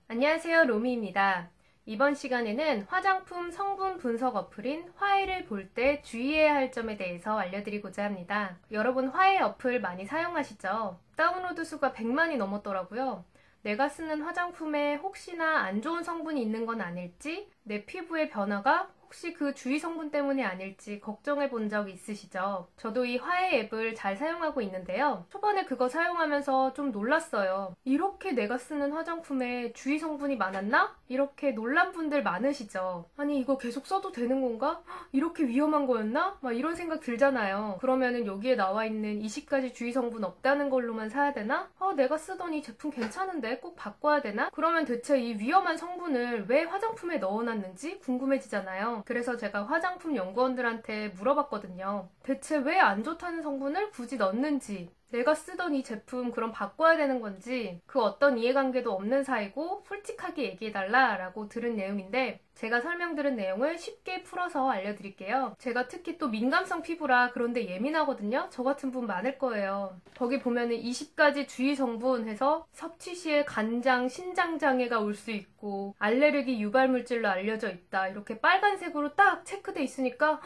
안녕하세요, 로미입니다. 이번 시간에는 화장품 성분 분석 어플인 화해를 볼 때 주의해야 할 점에 대해서 알려드리고자 합니다. 여러분 화해 어플 많이 사용하시죠? 다운로드 수가 100만이 넘었더라고요. 내가 쓰는 화장품에 혹시나 안 좋은 성분이 있는 건 아닐지, 내 피부의 변화가 혹시 그 주위 성분 때문이 아닐지 걱정해 본 적 있으시죠? 저도 이 화해 앱을 잘 사용하고 있는데요. 초반에 그거 사용하면서 좀 놀랐어요. 이렇게 내가 쓰는 화장품에 주위 성분이 많았나? 이렇게 놀란 분들 많으시죠? 아니 이거 계속 써도 되는 건가? 이렇게 위험한 거였나? 막 이런 생각 들잖아요. 그러면은 여기에 나와 있는 20가지 주위 성분 없다는 걸로만 사야 되나? 내가 쓰던 이 제품 괜찮은데 꼭 바꿔야 되나? 그러면 대체 이 위험한 성분을 왜 화장품에 넣어놨는지 궁금해지잖아요. 그래서 제가 화장품 연구원들한테 물어봤거든요. 대체 왜 안 좋다는 성분을 굳이 넣는지, 내가 쓰던 이 제품 그럼 바꿔야 되는 건지, 그 어떤 이해관계도 없는 사이고 솔직하게 얘기해달라 라고 들은 내용인데, 제가 설명드린 내용을 쉽게 풀어서 알려드릴게요. 제가 특히 또 민감성 피부라 그런데 예민하거든요. 저 같은 분 많을 거예요. 거기 보면은 20가지 주의 성분 해서 섭취 시에 간장, 신장장애가 올 수 있고 알레르기 유발물질로 알려져 있다, 이렇게 빨간색으로 딱 체크돼 있으니까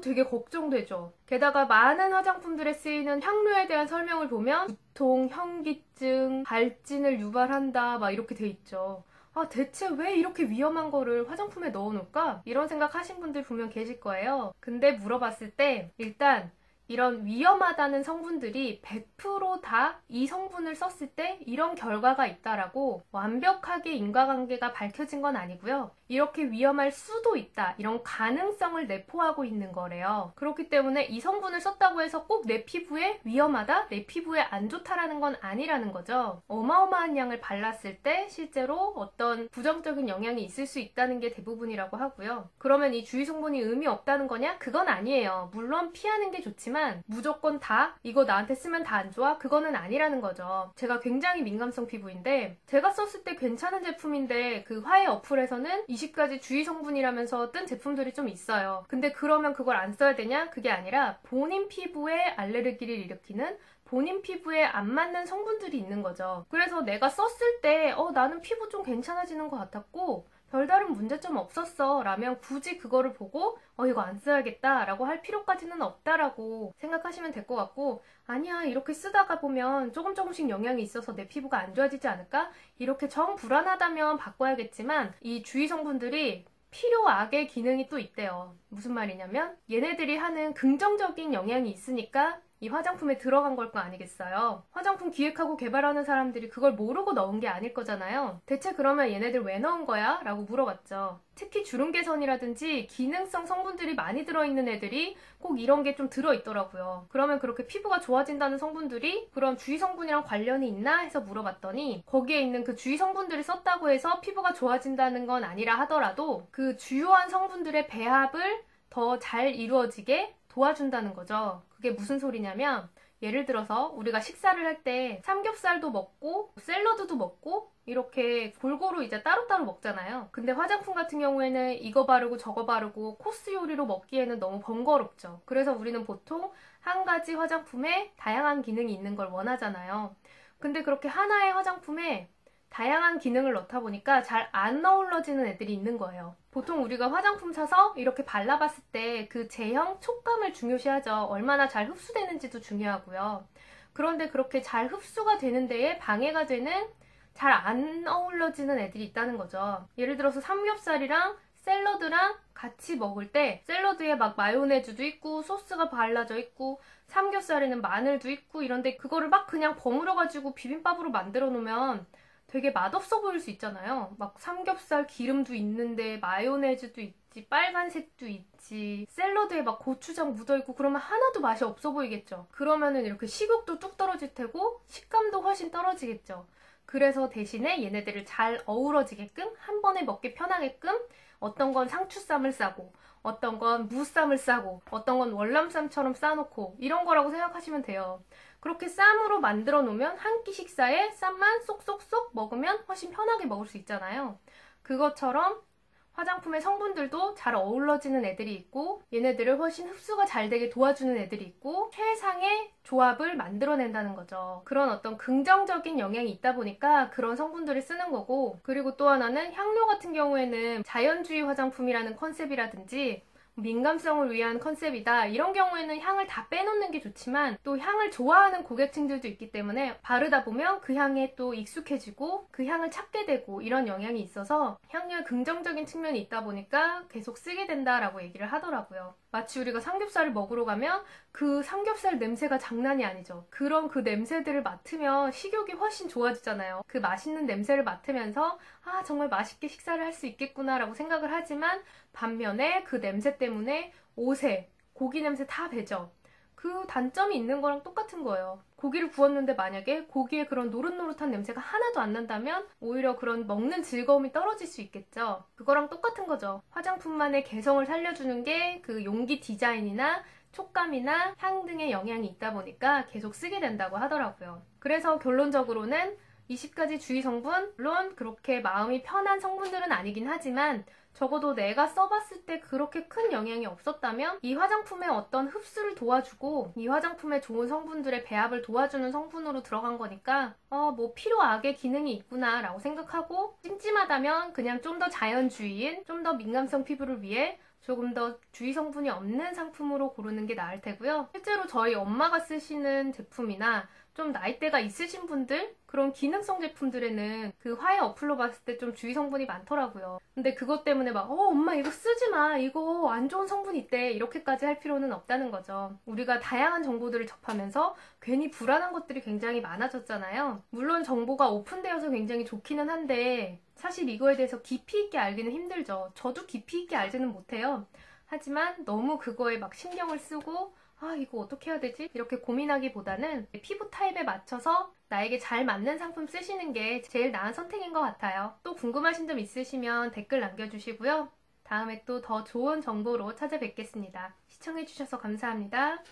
되게 걱정되죠. 게다가 많은 화장품들에 쓰이는 향료에 대한 설명을 보면 두통, 현기증, 발진을 유발한다 막 이렇게 돼 있죠. 대체 왜 이렇게 위험한 거를 화장품에 넣어놓을까? 이런 생각 하신 분들 분명 계실 거예요. 근데 물어봤을 때 일단 이런 위험하다는 성분들이 100% 다 이 성분을 썼을 때 이런 결과가 있다라고 완벽하게 인과관계가 밝혀진 건 아니고요. 이렇게 위험할 수도 있다, 이런 가능성을 내포하고 있는 거래요. 그렇기 때문에 이 성분을 썼다고 해서 꼭 내 피부에 위험하다, 내 피부에 안 좋다라는 건 아니라는 거죠. 어마어마한 양을 발랐을 때 실제로 어떤 부정적인 영향이 있을 수 있다는 게 대부분이라고 하고요. 그러면 이 주위 성분이 의미 없다는 거냐? 그건 아니에요. 물론 피하는 게 좋지만 무조건 다 이거 나한테 쓰면 다 안 좋아? 그거는 아니라는 거죠. 제가 굉장히 민감성 피부인데 제가 썼을 때 괜찮은 제품인데 그 화해 어플에서는 20가지 주의 성분이라면서 뜬 제품들이 좀 있어요. 근데 그러면 그걸 안 써야 되냐? 그게 아니라 본인 피부에 알레르기를 일으키는, 본인 피부에 안 맞는 성분들이 있는 거죠. 그래서 내가 썼을 때 나는 피부 좀 괜찮아지는 것 같았고 별다른 문제점 없었어 라면 굳이 그거를 보고 이거 안 써야겠다 라고 할 필요까지는 없다라고 생각하시면 될 것 같고, 아니야 이렇게 쓰다가 보면 조금씩 영향이 있어서 내 피부가 안 좋아지지 않을까? 이렇게 정 불안하다면 바꿔야겠지만 이 주위 성분들이 필요악의 기능이 또 있대요. 무슨 말이냐면 얘네들이 하는 긍정적인 영향이 있으니까 이 화장품에 들어간 걸 거 아니겠어요? 화장품 기획하고 개발하는 사람들이 그걸 모르고 넣은 게 아닐 거잖아요. 대체 그러면 얘네들 왜 넣은 거야? 라고 물어봤죠. 특히 주름 개선이라든지 기능성 성분들이 많이 들어있는 애들이 꼭 이런 게 좀 들어있더라고요. 그러면 그렇게 피부가 좋아진다는 성분들이 그럼 주위 성분이랑 관련이 있나 해서 물어봤더니 거기에 있는 그 주위 성분들을 썼다고 해서 피부가 좋아진다는 건 아니라 하더라도 그 주요한 성분들의 배합을 더 잘 이루어지게 도와준다는 거죠. 그게 무슨 소리냐면 예를 들어서 우리가 식사를 할 때 삼겹살도 먹고 샐러드도 먹고 이렇게 골고루 이제 따로따로 먹잖아요. 근데 화장품 같은 경우에는 이거 바르고 저거 바르고 코스 요리로 먹기에는 너무 번거롭죠. 그래서 우리는 보통 한 가지 화장품에 다양한 기능이 있는 걸 원하잖아요. 근데 그렇게 하나의 화장품에 다양한 기능을 넣다 보니까 잘 안 어우러지는 애들이 있는 거예요. 보통 우리가 화장품 사서 이렇게 발라봤을 때 그 제형, 촉감을 중요시하죠. 얼마나 잘 흡수되는지도 중요하고요. 그런데 그렇게 잘 흡수가 되는 데에 방해가 되는, 잘 안 어우러지는 애들이 있다는 거죠. 예를 들어서 삼겹살이랑 샐러드랑 같이 먹을 때 샐러드에 막 마요네즈도 있고 소스가 발라져 있고 삼겹살에는 마늘도 있고 이런데 그거를 막 그냥 버무려가지고 비빔밥으로 만들어 놓으면 되게 맛없어 보일 수 있잖아요. 막 삼겹살 기름도 있는데 마요네즈도 있지, 빨간색도 있지, 샐러드에 막 고추장 묻어있고 그러면 하나도 맛이 없어 보이겠죠. 그러면은 이렇게 식욕도 뚝 떨어질 테고 식감도 훨씬 떨어지겠죠. 그래서 대신에 얘네들을 잘 어우러지게끔, 한 번에 먹기 편하게끔 어떤 건 상추쌈을 싸고 어떤 건 무쌈을 싸고 어떤 건 월남쌈처럼 싸놓고 이런 거라고 생각하시면 돼요. 그렇게 쌈으로 만들어 놓으면 한 끼 식사에 쌈만 쏙쏙쏙 먹으면 훨씬 편하게 먹을 수 있잖아요. 그것처럼 화장품의 성분들도 잘 어우러지는 애들이 있고 얘네들을 훨씬 흡수가 잘 되게 도와주는 애들이 있고 최상의 조합을 만들어낸다는 거죠. 그런 어떤 긍정적인 영향이 있다 보니까 그런 성분들을 쓰는 거고, 그리고 또 하나는 향료 같은 경우에는 자연주의 화장품이라는 컨셉이라든지 민감성을 위한 컨셉이다, 이런 경우에는 향을 다 빼놓는 게 좋지만 또 향을 좋아하는 고객층들도 있기 때문에 바르다 보면 그 향에 또 익숙해지고 그 향을 찾게 되고 이런 영향이 있어서 향료에 긍정적인 측면이 있다 보니까 계속 쓰게 된다라고 얘기를 하더라고요. 마치 우리가 삼겹살을 먹으러 가면 그 삼겹살 냄새가 장난이 아니죠. 그런 그 냄새들을 맡으면 식욕이 훨씬 좋아지잖아요. 그 맛있는 냄새를 맡으면서 아, 정말 맛있게 식사를 할 수 있겠구나 라고 생각을 하지만 반면에 그 냄새 때문에 옷에 고기 냄새 다 배죠. 그 단점이 있는 거랑 똑같은 거예요. 고기를 구웠는데 만약에 고기에 그런 노릇노릇한 냄새가 하나도 안 난다면 오히려 그런 먹는 즐거움이 떨어질 수 있겠죠. 그거랑 똑같은 거죠. 화장품만의 개성을 살려주는 게 그 용기 디자인이나 촉감이나 향 등의 영향이 있다 보니까 계속 쓰게 된다고 하더라고요. 그래서 결론적으로는 20가지 주의 성분, 물론 그렇게 마음이 편한 성분들은 아니긴 하지만 적어도 내가 써봤을 때 그렇게 큰 영향이 없었다면 이 화장품의 어떤 흡수를 도와주고 이 화장품의 좋은 성분들의 배합을 도와주는 성분으로 들어간 거니까 뭐 필요악의 기능이 있구나 라고 생각하고, 찜찜하다면 그냥 좀 더 자연주의인, 좀 더 민감성 피부를 위해 조금 더 주의 성분이 없는 상품으로 고르는 게 나을 테고요. 실제로 저희 엄마가 쓰시는 제품이나 좀 나이대가 있으신 분들, 그런 기능성 제품들에는 그 화해 어플로 봤을 때 좀 주의 성분이 많더라고요. 근데 그것 때문에 막 엄마 이거 쓰지 마, 이거 안 좋은 성분 있대, 이렇게까지 할 필요는 없다는 거죠. 우리가 다양한 정보들을 접하면서 괜히 불안한 것들이 굉장히 많아졌잖아요. 물론 정보가 오픈되어서 굉장히 좋기는 한데 사실 이거에 대해서 깊이 있게 알기는 힘들죠. 저도 깊이 있게 알지는 못해요. 하지만 너무 그거에 막 신경을 쓰고 이거 어떻게 해야 되지? 이렇게 고민하기보다는 피부 타입에 맞춰서 나에게 잘 맞는 상품 쓰시는 게 제일 나은 선택인 것 같아요. 또 궁금하신 점 있으시면 댓글 남겨주시고요. 다음에 또 더 좋은 정보로 찾아뵙겠습니다. 시청해주셔서 감사합니다.